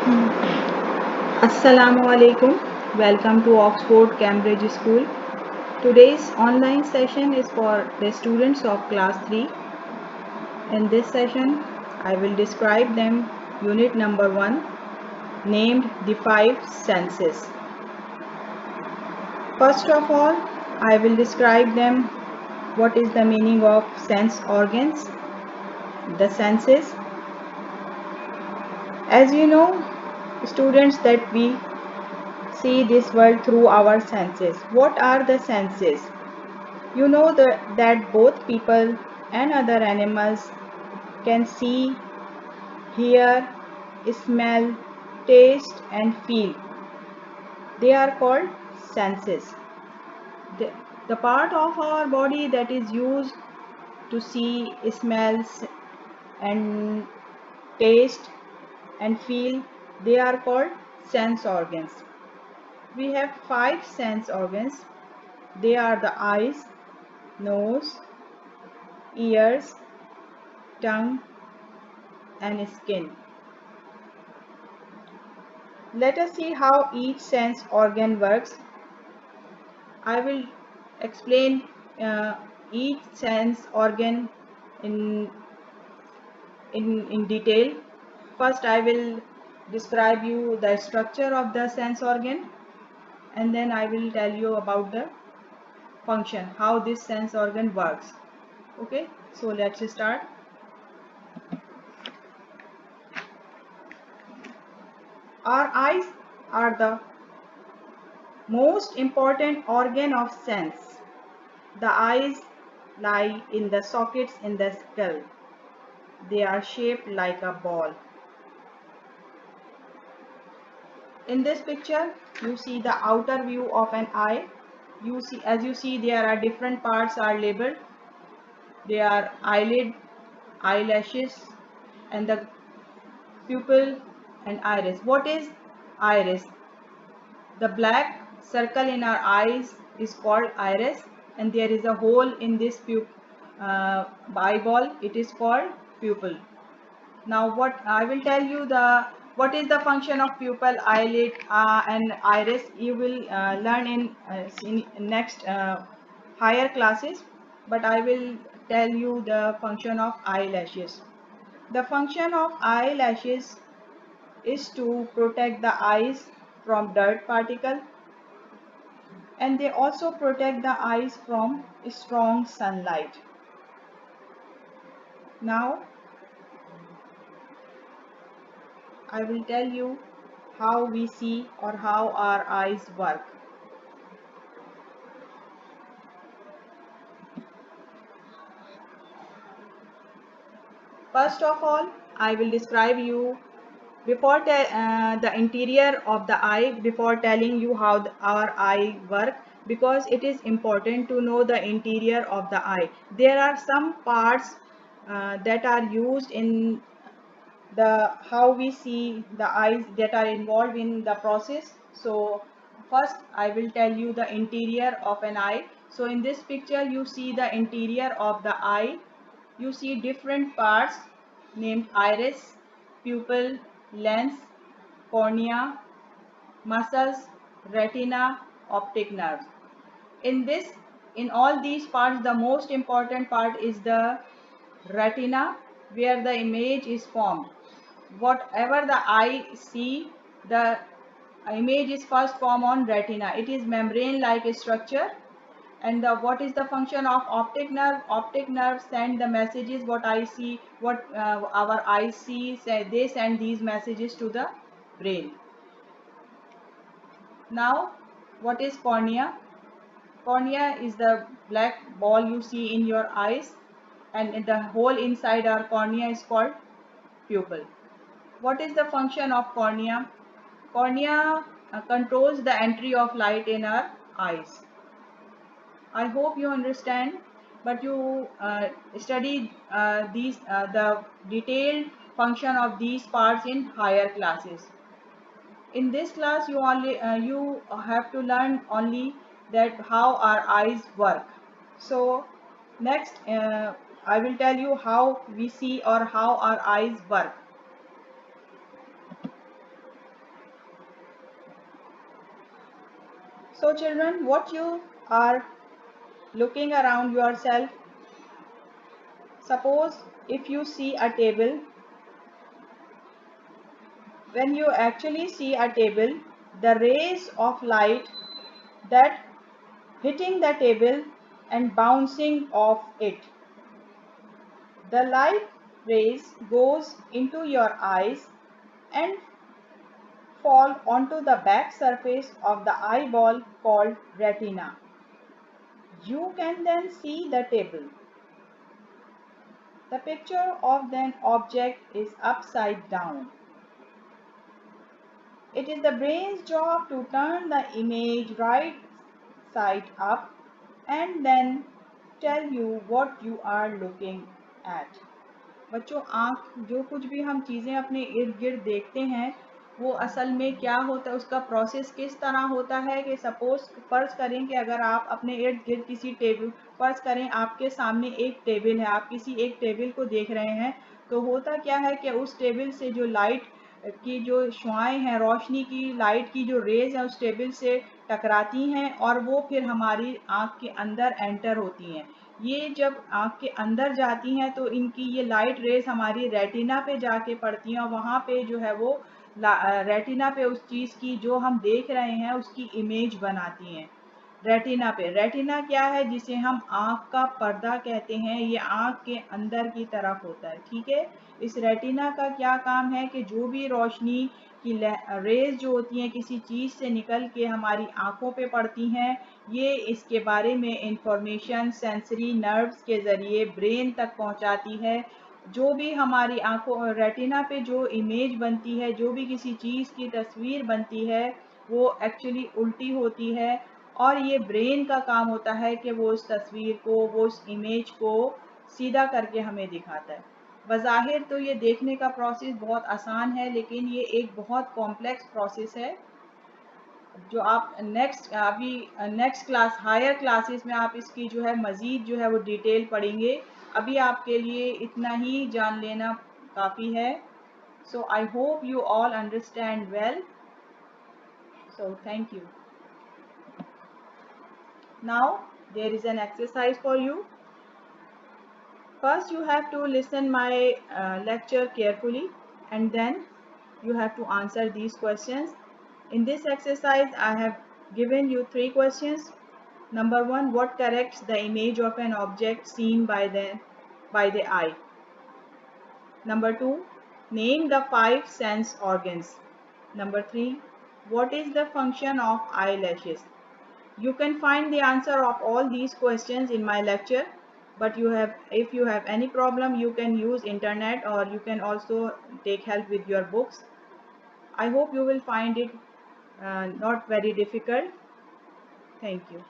Assalamu alaikum. Welcome to Oxford Cambridge School. Today's online session is for the students of class 3. In this session, I will describe them unit number 1 named the 5 senses. First of all, I will describe them what is the meaning of sense organs, the senses. As you know, students, that we see this world through our senses. What are the senses? You know that both people and other animals can see, hear, smell, taste and feel. They are called senses. The, the part of our body that is used to see, smells and taste and feel, they are called sense organs. We have 5 sense organs. They are the eyes, nose, ears, tongue and skin. Let us see how each sense organ works. I will explain each sense organ in, in detail. First, I will describe you the structure of the sense organ, and then I will tell you about the function, how this sense organ works. Okay, so let's start. Our eyes are the most important organ of sense. The eyes lie in the sockets in the skull. They are shaped like a ball. In this picture, you see the outer view of an eye. As you see, there are different parts are labeled. They are eyelid, eyelashes, and the pupil and iris. What is iris? The black circle in our eyes is called iris, and there is a hole in this eyeball. It is called pupil. Now, what I will tell you what is the function of pupil, eyelid, and iris. You will learn in next higher classes. But I will tell you the function of eyelashes. The function of eyelashes is to protect the eyes from dirt particle, and they also protect the eyes from strong sunlight. Now I will tell you how we see or how our eyes work. First of all, I will describe you the interior of the eye before telling you how our eye work, because it is important to know the interior of the eye. There are some parts that are used in the how we see the eyes that are involved in the process. So first I will tell you the interior of an eye. So in this picture you see the interior of the eye. You see different parts named iris, pupil, lens, cornea, muscles, retina, optic nerves. In all these parts, the most important part is the retina, where the image is formed. Whatever the eye see, the image is first formed on retina. It is membrane like structure. And what is the function of optic nerve? Optic nerve send the messages what I see, what our eyes see, they send these messages to the brain. Now, what is cornea? Cornea is the black ball you see in your eyes, and the hole inside our cornea is called pupil. What is the function of cornea? Cornea controls the entry of light in our eyes. I hope you understand, but you study the detailed function of these parts in higher classes. In this class, you have to learn only that how our eyes work. So next, I will tell you how we see or how our eyes work. So children, what you are looking around yourself, suppose if you see a table, when you actually see a table, the rays of light that hitting the table and bouncing off it, the light rays goes into your eyes and fall onto the back surface of the eyeball called retina. You can then see the table. The picture of an object is upside down. It is the brain's job to turn the image right side up and then tell you what you are looking at. बच्चों, आँख जो कुछ भी हम चीज़ें अपने इर्द गिर्द देखते हैं वो असल में क्या होता है, उसका प्रोसेस किस तरह होता है कि सपोज फर्ज करें कि अगर आप अपने इर्द गिर्द किसी टेबल, फर्ज करें आपके सामने एक टेबल है, आप किसी एक टेबल को देख रहे हैं, तो होता क्या है कि उस टेबल से जो लाइट की जो शुआएं हैं, रोशनी की, लाइट की जो रेज है उस टेबल से टकराती हैं और वो फिर हमारी आँख के अंदर एंटर होती हैं। ये जब आँख के अंदर जाती हैं तो इनकी ये लाइट रेज हमारी रेटिना पे जाके पड़ती हैं और वहाँ पे जो है वो रेटिना पे उस चीज़ की जो हम देख रहे हैं उसकी इमेज बनाती हैं। रेटिना पे, रेटिना क्या है, जिसे हम आँख का पर्दा कहते हैं, ये आँख के अंदर की तरफ होता है। ठीक है, इस रेटिना का क्या काम है कि जो भी रोशनी की रेज जो होती हैं किसी चीज़ से निकल के हमारी आँखों पे पड़ती हैं, ये इसके बारे में इंफॉर्मेशन सेंसरी नर्व्स के ज़रिए ब्रेन तक पहुंचाती है। जो भी हमारी आँखों रेटिना पे जो इमेज बनती है, जो भी किसी चीज़ की तस्वीर बनती है, वो एक्चुअली उल्टी होती है और ये ब्रेन का काम होता है कि वो उस तस्वीर को, वो उस इमेज को सीधा करके हमें दिखाता है। बज़ाहिर तो ये देखने का प्रोसेस बहुत आसान है, लेकिन ये एक बहुत कॉम्प्लेक्स प्रोसेस है जो आप नेक्स्ट क्लास, हायर क्लासेस में आप इसकी जो है मज़ीद जो है वो डिटेल पढ़ेंगे। अभी आपके लिए इतना ही जान लेना काफ़ी है। So I hope you all understand well. So thank you. Now there is an exercise for you. First, you have to listen my lecture carefully and then you have to answer these questions. In this exercise, I have given you 3 questions. Number 1, what corrects the image of an object seen by the eye? Number 2, name the 5 sense organs. Number 3, what is the function of eyelashes? You can find the answer of all these questions in my lecture, but if you have any problem, you can use internet or you can also take help with your books. I hope you will find it not very difficult. Thank you.